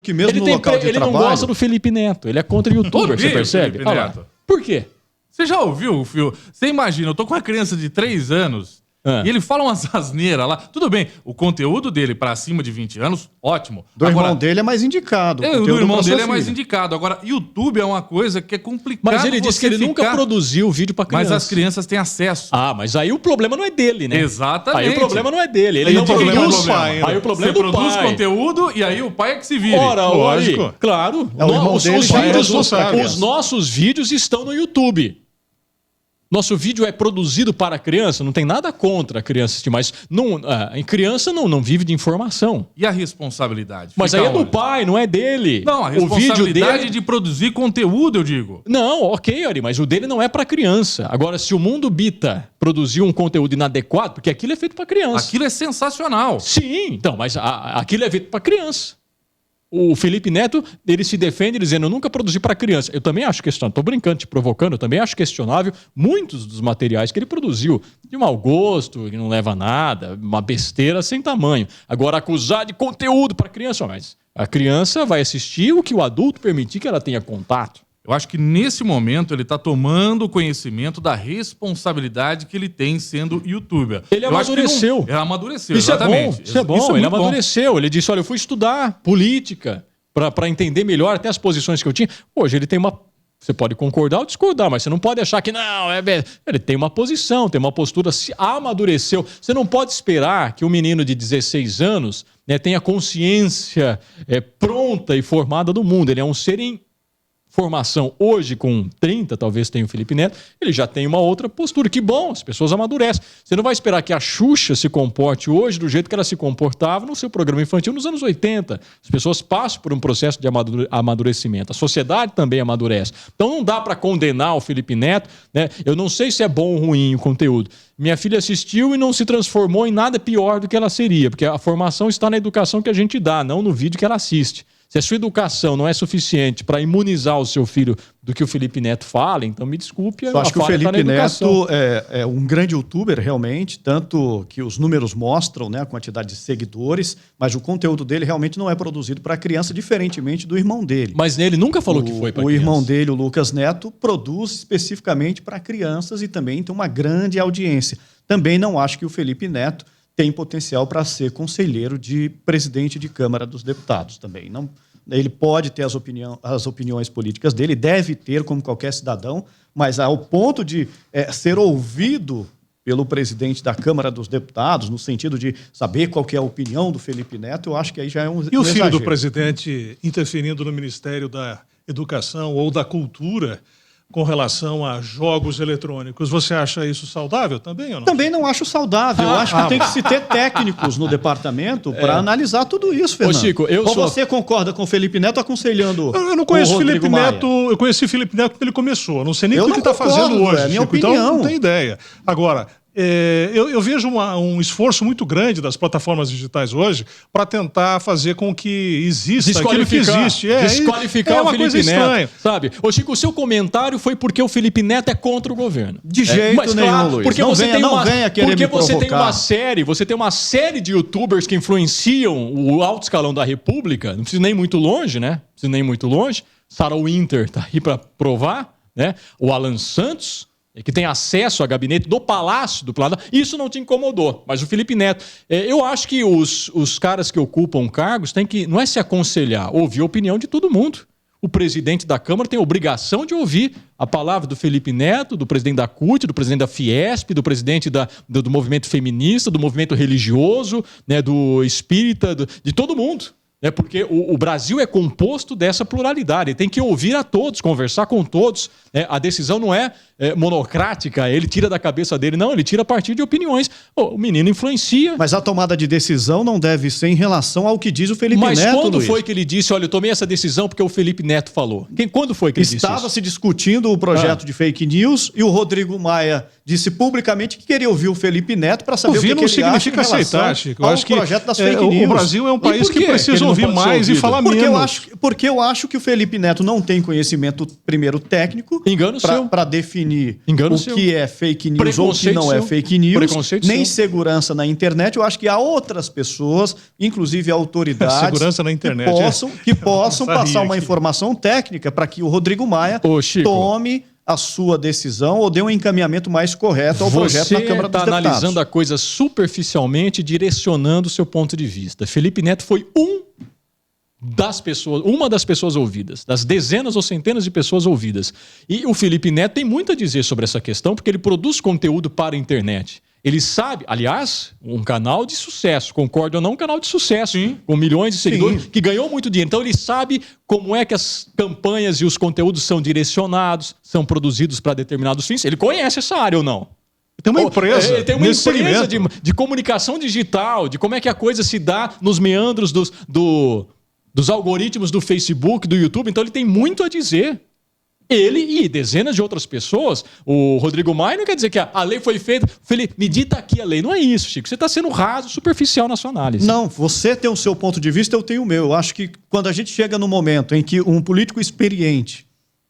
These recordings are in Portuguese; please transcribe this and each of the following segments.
que mesmo no local de trabalho... Ele não gosta do Felipe Neto, ele é contra o youtuber, você percebe? Felipe Neto. Por quê? Você já ouviu o fio? Você imagina, eu tô com uma criança de 3 anos e ele fala umas asneiras lá. Tudo bem, o conteúdo dele pra cima de 20 anos, ótimo. Do irmão dele é mais indicado. Do irmão dele é mais indicado. Agora, YouTube é uma coisa que é complicado. Mas ele disse que ele nunca produziu vídeo pra criança. Mas as crianças têm acesso. Ah, mas aí o problema não é dele, né? Exatamente. Aí o problema não é dele. Ele não produz. Aí o problema Você é do produz pai. conteúdo e aí o pai é que se vira. Ora, lógico. Aí, claro. É, o irmão dele Os nossos vídeos estão no YouTube. Nosso vídeo é produzido para a criança, não tem nada contra a criança assistir, mas em criança não vive de informação. E a responsabilidade? Mas aí é do pai, não é dele. Não, a responsabilidade de produzir conteúdo, eu digo. Não, ok, Ari, mas o dele não é para criança. Agora, se o Mundo Bita produzir um conteúdo inadequado, porque aquilo é feito para criança. Aquilo é sensacional. Sim, então, mas aquilo é feito para criança. O Felipe Neto, ele se defende dizendo, eu nunca produzi para criança. Eu também acho questionável, estou brincando, te provocando, eu também acho questionável muitos dos materiais que ele produziu. De mau gosto, que não leva a nada, uma besteira sem tamanho. Agora, acusar de conteúdo para criança, mas a criança vai assistir o que o adulto permitir que ela tenha contato. Eu acho que nesse momento ele está tomando conhecimento da responsabilidade que ele tem sendo youtuber. Ele amadureceu. Ele amadureceu, isso exatamente. Isso é bom, ele amadureceu. Ele disse, olha, eu fui estudar política para entender melhor até as posições que eu tinha. Hoje ele tem uma... Você pode concordar ou discordar, mas você não pode achar que não, ele tem uma posição, tem uma postura, se amadureceu. Você não pode esperar que um menino de 16 anos tenha consciência pronta e formada do mundo. Ele é um ser em formação. Hoje, com 30, talvez tenha o Felipe Neto, ele já tem uma outra postura. Que bom, as pessoas amadurecem. Você não vai esperar que a Xuxa se comporte hoje do jeito que ela se comportava no seu programa infantil nos anos 80. As pessoas passam por um processo de amadurecimento. A sociedade também amadurece. Então não dá para condenar o Felipe Neto, né? Eu não sei se é bom ou ruim o conteúdo. Minha filha assistiu e não se transformou em nada pior do que ela seria, porque a formação está na educação que a gente dá, não no vídeo que ela assiste. Se a sua educação não é suficiente para imunizar o seu filho do que o Felipe Neto fala, então me desculpe. Eu acho que o Felipe Neto é um grande youtuber, realmente, tanto que os números mostram, né, a quantidade de seguidores, mas o conteúdo dele realmente não é produzido para criança, diferentemente do irmão dele. Mas ele nunca falou que foi para criança. O irmão dele, o Lucas Neto, produz especificamente para crianças e também tem uma grande audiência. Também não acho que o Felipe Neto tem potencial para ser conselheiro de presidente de Câmara dos Deputados também. Não, ele pode ter as opiniões políticas dele, deve ter, como qualquer cidadão, mas ao ponto de ser ouvido pelo presidente da Câmara dos Deputados, no sentido de saber qual que é a opinião do Felipe Neto, eu acho que aí já é um E o filho do presidente interferindo no Ministério da Educação ou da Cultura com relação a jogos eletrônicos, você acha isso saudável também ou não? Também não acho saudável. Eu acho que tem que se ter técnicos no departamento para analisar tudo isso, Fernando. Ô, Chico, você concorda com o Felipe Neto aconselhando Eu não conheço o Felipe Maia? Neto, eu conheci o Felipe Neto quando ele começou. Eu não sei nem o que ele está concordo, fazendo hoje, é minha Chico, opinião. Então não tenho ideia. Agora, eu vejo um esforço muito grande das plataformas digitais hoje para tentar fazer com que exista aquilo que existe. Desqualificar o Felipe Neto, sabe? Ô, Chico, o seu comentário foi porque o Felipe Neto é contra o governo. De jeito nenhum, Luiz. Porque não você venha querer me provocar. Você tem uma série de youtubers que influenciam o alto escalão da República, não precisa nem muito longe, né? Não precisa nem muito longe. Sarah Winter tá aí para provar, né? O Alan Santos, que tem acesso a gabinete do Palácio do Planalto, isso não te incomodou. Mas o Felipe Neto, eu acho que os caras que ocupam cargos têm que, não é se aconselhar, ouvir a opinião de todo mundo. O presidente da Câmara tem a obrigação de ouvir a palavra do Felipe Neto, do presidente da CUT, do presidente da Fiesp, do presidente do movimento feminista, do movimento religioso, né, do espírita, de todo mundo. Porque o Brasil é composto dessa pluralidade. Ele tem que ouvir a todos, conversar com todos. A decisão não é monocrática, ele tira da cabeça dele. Não, ele tira a partir de opiniões. O menino influencia. Mas a tomada de decisão não deve ser em relação ao que diz o Felipe Neto, Mas quando Luiz? foi que ele disse, olha, eu tomei essa decisão porque o Felipe Neto falou? Quando foi que ele disse isso? Estava se discutindo o projeto de fake news e o Rodrigo Maia disse publicamente que queria ouvir o Felipe Neto para saber Ouvir o que não ele acha em significa relação aceitar, Chico. Eu ao acho que projeto das fake news. o Brasil é um país por que quê precisa que ele não ouvir pode ser mais e ouvido? falar menos. Porque eu acho que o Felipe Neto não tem conhecimento, primeiro, técnico Engano seu. para definir Engano o seu. que é fake news ou o que Preconceito não é seu. fake news, Preconceito nem seu. segurança na internet. Eu acho que há outras pessoas, inclusive autoridades, Segurança na internet, que possam Nossa, passar ri uma aqui. informação técnica para que o Rodrigo Maia Ô, Chico. tome a sua decisão ou dê um encaminhamento mais correto ao projeto na Câmara dos está Deputados. analisando a coisa superficialmente, direcionando o seu ponto de vista. Felipe Neto foi uma das pessoas ouvidas, das dezenas ou centenas de pessoas ouvidas. E o Felipe Neto tem muito a dizer sobre essa questão, porque ele produz conteúdo para a internet. Ele sabe, aliás, um canal de sucesso, concordo ou não, um canal de sucesso, com milhões de seguidores, que ganhou muito dinheiro. Então ele sabe como é que as campanhas e os conteúdos são direcionados, são produzidos para determinados fins. Ele conhece essa área ou não? Tem uma empresa. Ele tem uma nesse empresa segmento. de comunicação digital, de como é que a coisa se dá nos meandros dos algoritmos do Facebook, do YouTube. Então ele tem muito a dizer. Ele e dezenas de outras pessoas. O Rodrigo Maia não quer dizer que a lei foi feita. Felipe, me dita aqui a lei. Não é isso, Chico. Você está sendo raso, superficial na sua análise. Não, você tem o seu ponto de vista, eu tenho o meu. Eu acho que quando a gente chega no momento em que um político experiente,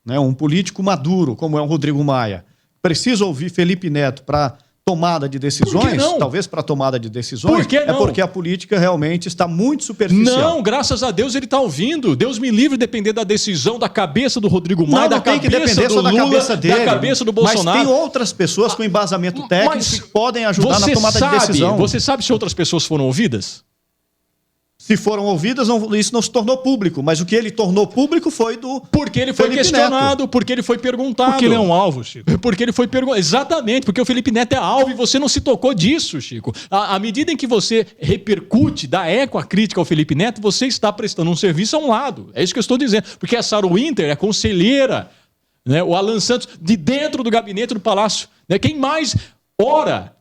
né, um político maduro, como é o Rodrigo Maia, precisa ouvir Felipe Neto para tomada de decisões, talvez para tomada de decisões, Por que não? é porque a política realmente está muito superficial. Não, graças a Deus ele está ouvindo. Deus me livre de depender da decisão da cabeça do Rodrigo Maia, da tem que cabeça depender do só da Lula, cabeça dele. da cabeça do Bolsonaro. Mas tem outras pessoas com embasamento técnico Mas que podem ajudar na você tomada sabe, de decisão. Você sabe se outras pessoas foram ouvidas? Se foram ouvidas, isso não se tornou público. Mas o que ele tornou público foi do Porque ele foi Felipe questionado, Neto. porque ele foi perguntado. Porque ele é um alvo, Chico. Porque ele foi perguntado. Exatamente, porque o Felipe Neto é alvo e você não se tocou disso, Chico. À medida em que você repercute, dá eco à crítica ao Felipe Neto, você está prestando um serviço a um lado. É isso que eu estou dizendo. Porque a Sarah Winter é conselheira, né? O Alan Santos, de dentro do gabinete do Palácio. Né? Quem mais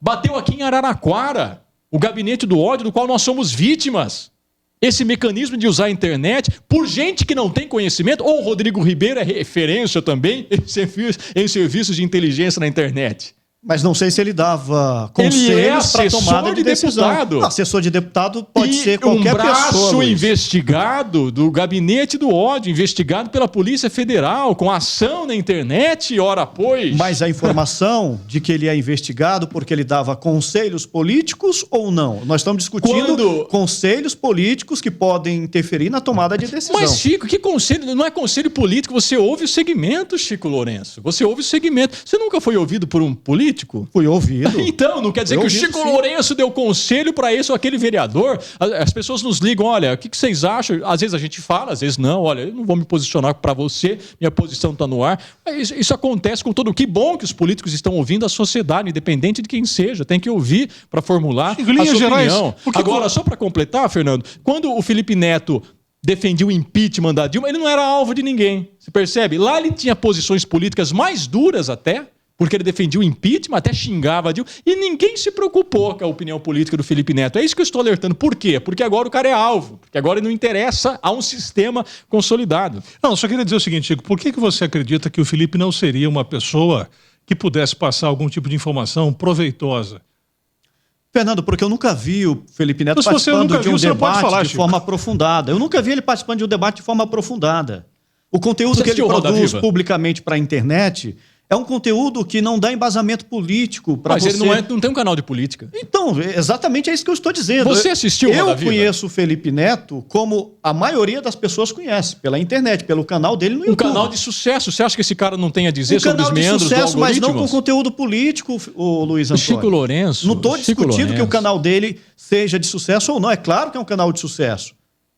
bateu aqui em Araraquara, o gabinete do ódio do qual nós somos vítimas. Esse mecanismo de usar a internet por gente que não tem conhecimento, ou o Rodrigo Ribeiro é referência também em serviços de inteligência na internet. Mas não sei se ele dava conselhos para tomada de decisão. Deputado. Assessor de deputado pode ser qualquer um braço pessoa. Luiz. investigado do gabinete do ódio, investigado pela Polícia Federal, com ação na internet, ora pois. Mas a informação de que ele é investigado porque ele dava conselhos políticos ou não? Nós estamos discutindo conselhos políticos que podem interferir na tomada de decisão. Mas, Chico, que conselho? Não é conselho político, você ouve o segmento, Chico Lourenço. Você ouve o segmento. Você nunca foi ouvido por um político? Fui ouvido. Então, não quer dizer que o Chico Lourenço deu conselho para esse ou aquele vereador. As pessoas nos ligam, olha, o que vocês acham? Às vezes a gente fala, às vezes não. Olha, eu não vou me posicionar para você, minha posição está no ar. Isso acontece com todo. Que bom que os políticos estão ouvindo a sociedade, independente de quem seja. Tem que ouvir para formular Chico, a sua gerais, opinião. Agora, só para completar, Fernando, quando o Felipe Neto defendia o impeachment da Dilma, ele não era alvo de ninguém. Você percebe? Lá ele tinha posições políticas mais duras até, porque ele defendia o impeachment, até xingava a Dilma, e ninguém se preocupou com a opinião política do Felipe Neto. É isso que eu estou alertando. Por quê? Porque agora o cara é alvo, porque agora ele não interessa a um sistema consolidado. Não, só queria dizer o seguinte, Chico, por que você acredita que o Felipe não seria uma pessoa que pudesse passar algum tipo de informação proveitosa? Fernando, porque eu nunca vi o Felipe Neto Mas se você participando nunca de um viu, você não pode debate falar, de Chico. forma aprofundada. Eu nunca vi ele participando de um debate de forma aprofundada. O conteúdo Você que ele assistiu Roda produz Viva? publicamente para a internet é um conteúdo que não dá embasamento político para você. Mas ele não tem um canal de política. Então, exatamente é isso que eu estou dizendo. Você assistiu Eu Roda Viva? conheço o Felipe Neto como a maioria das pessoas conhece, pela internet, pelo canal dele no Um YouTube. canal de sucesso. Você acha que esse cara não tem a dizer Um sobre os canal de meandros do sucesso, mas algoritmo? não com conteúdo político, o Luiz Antônio. Chico Lourenço. Não estou Chico discutindo que o Lourenço. canal dele seja de sucesso ou não. É claro que é um canal de sucesso.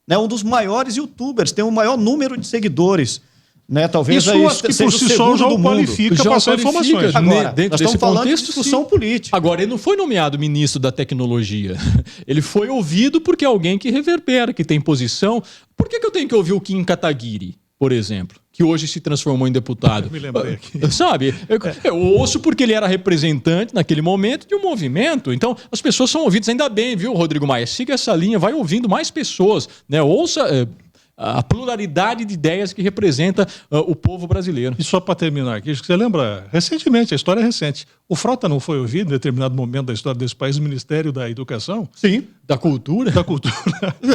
É um dos maiores youtubers, tem o maior número de seguidores. Né? Talvez Isso aí acho que seja por o si só segundo já do o mundo. qualifica Já passar qualifica. informações. Agora, Dentro nós desse estamos falando contexto, de discussão sim. política. Agora, ele não foi nomeado ministro da tecnologia. Ele foi ouvido porque é alguém que reverbera, que tem posição. Por que eu tenho que ouvir o Kim Kataguiri, por exemplo, que hoje se transformou em deputado? Eu me lembrei aqui. Sabe? Eu ouço porque ele era representante naquele momento de um movimento. Então, as pessoas são ouvidas. Ainda bem, viu, Rodrigo Maia? Siga essa linha, vai ouvindo mais pessoas. Né? Ouça... a pluralidade de ideias que representa o povo brasileiro. E só para terminar aqui, acho que você lembra, recentemente, a história é recente, o Frota não foi ouvido em determinado momento da história desse país, o Ministério da Educação? Sim. Da cultura? Da cultura.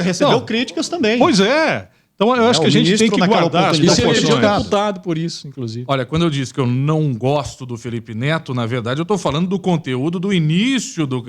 Recebeu críticas também. Pois é. Então eu acho que a gente tem que guardar as E se proporções. elegeu deputado por isso, inclusive. Olha, quando eu disse que eu não gosto do Felipe Neto, na verdade eu estou falando do conteúdo do início do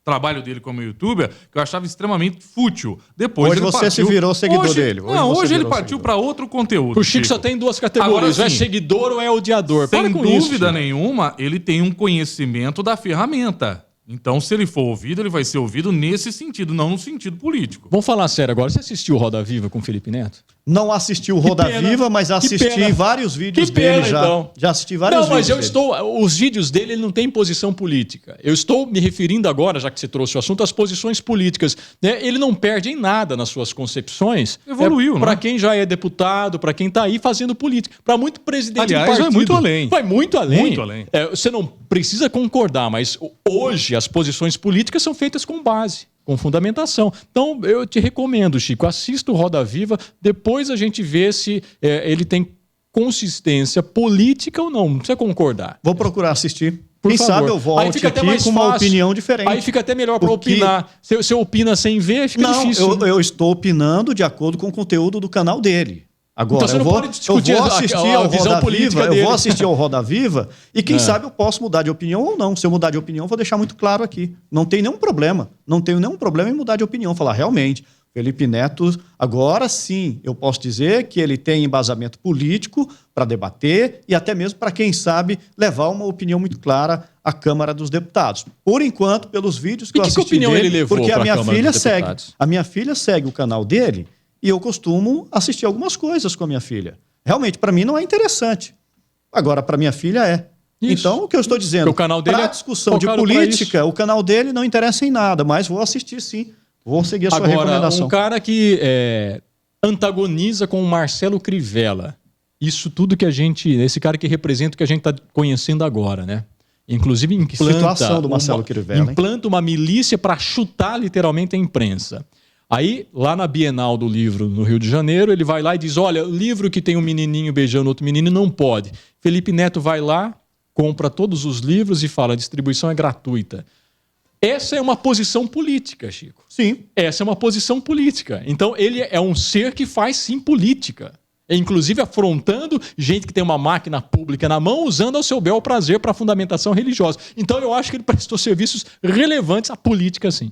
trabalho dele como youtuber, que eu achava extremamente fútil. Depois Hoje ele você partiu... se virou seguidor dele. Hoje ele partiu para outro conteúdo. O Chico só tem duas categorias, Agora, é sim, seguidor ou é odiador. sem Para com dúvida isso, nenhuma, ele tem um conhecimento da ferramenta. Então, se ele for ouvido, ele vai ser ouvido nesse sentido, não no sentido político. Vamos falar sério agora. Você assistiu o Roda Viva com o Felipe Neto? Não assisti o Roda pena, Viva, mas que assisti pena. vários vídeos Que pena, dele já. então. Já assisti vários Não, mas vídeos dele. os vídeos dele ele não tem posição política. Eu estou me referindo agora, já que você trouxe o assunto, às posições políticas. Né? Ele não perde em nada nas suas concepções. Evoluiu, né? Para quem já é deputado, para quem está aí fazendo política. Para muito presidente Aliás, de partido. vai muito além. Vai muito além. Muito além. Você não precisa concordar, mas hoje as posições políticas são feitas com base, com fundamentação. Então, eu te recomendo, Chico, assista o Roda Viva, depois a gente vê se ele tem consistência política ou não. Não precisa concordar. Vou procurar assistir. Por Quem favor. sabe eu Aí volte fica até aqui mais com uma fácil. opinião diferente. Aí fica até melhor para Porque- opinar. Você opina sem ver, fica Não, difícil. eu estou opinando de acordo com o conteúdo do canal dele. Agora, Então você eu não vou, pode discutir eu vou a assistir visão ao Roda política Viva, eu dele. vou assistir ao Roda Viva e quem sabe eu posso mudar de opinião ou não. Se eu mudar de opinião, vou deixar muito claro aqui. Não tem nenhum problema. Não tenho nenhum problema em mudar de opinião. Falar, realmente, Felipe Neto, agora sim, eu posso dizer que ele tem embasamento político para debater e até mesmo para, quem sabe, levar uma opinião muito clara à Câmara dos Deputados. Por enquanto, pelos vídeos que E eu que assisti opinião dele, ele levou porque a pra minha Câmara filha dos segue. Deputados? A minha filha segue o canal dele e eu costumo assistir algumas coisas com a minha filha. Realmente, para mim não é interessante. Agora, para minha filha é. Isso. Então, o que eu estou dizendo, Porque o canal dele para é discussão de focado pra política, o canal dele não interessa em nada, mas vou assistir sim. Vou seguir a sua Agora, recomendação. um cara que antagoniza com o Marcelo Crivella. Isso tudo que a gente... Esse cara que representa o que a gente está conhecendo agora, né? Inclusive implanta... situação do Marcelo Crivella, hein? Implanta uma milícia para chutar literalmente a imprensa. Aí, lá na Bienal do Livro, no Rio de Janeiro, ele vai lá e diz, olha, livro que tem um menininho beijando outro menino não pode. Felipe Neto vai lá, compra todos os livros e fala, a distribuição é gratuita. Essa é uma posição política, Chico. Sim. Essa é uma posição política. Então, ele é um ser que faz, sim, política. Inclusive afrontando gente que tem uma máquina pública na mão, usando ao seu bel prazer para fundamentação religiosa. Então, eu acho que ele prestou serviços relevantes à política, sim.